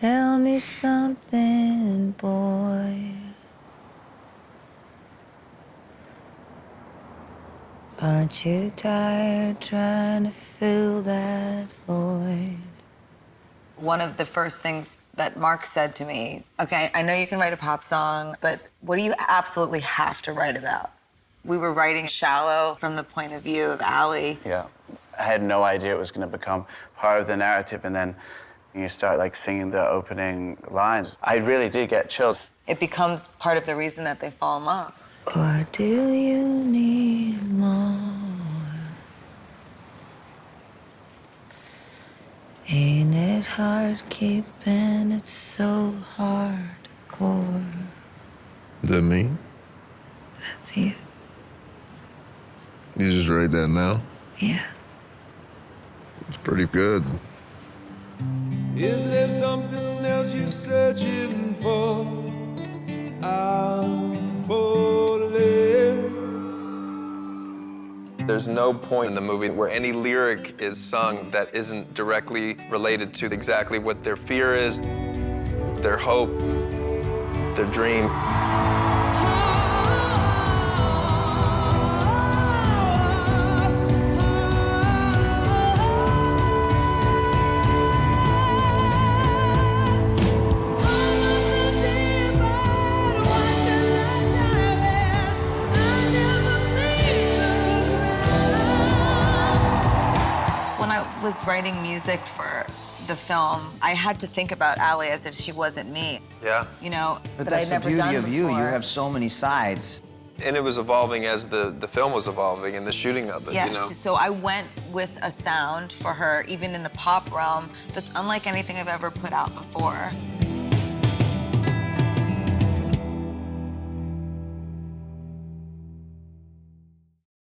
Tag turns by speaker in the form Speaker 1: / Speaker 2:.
Speaker 1: Tell me something, boy. Aren't you tired trying to fill that void? One of the first things that Mark said to me, okay, I know you can write a pop song, but what do you absolutely have to write about? We were writing Shallow from the point of view of Allie.
Speaker 2: Yeah, I had no idea it was going to become part of the narrative, and then you start like singing the opening lines. I really did get chills.
Speaker 1: It becomes part of the reason that they fall in love. Or do you need more? Ain't it hard keeping it so hardcore?
Speaker 3: Is that me?
Speaker 1: That's you.
Speaker 3: You just write that now?
Speaker 1: Yeah.
Speaker 3: It's pretty good.
Speaker 4: Is there something else you're searching for? I'm falling.
Speaker 5: There's no point in the movie where any lyric is sung that isn't directly related to exactly what their fear is, their hope, their dream.
Speaker 1: When I was writing music for the film, I had to think about Allie as if she wasn't me.
Speaker 5: Yeah.
Speaker 1: You know,
Speaker 6: But
Speaker 1: that
Speaker 6: that's
Speaker 1: I'd
Speaker 6: the
Speaker 1: never
Speaker 6: beauty
Speaker 1: done
Speaker 6: of you.
Speaker 1: before.
Speaker 6: You have so many sides.
Speaker 5: And it was evolving as the film was evolving and the shooting of it,
Speaker 1: Yes,
Speaker 5: you know?
Speaker 1: so I went with a sound for her, even in the pop realm, that's unlike anything I've ever put out before.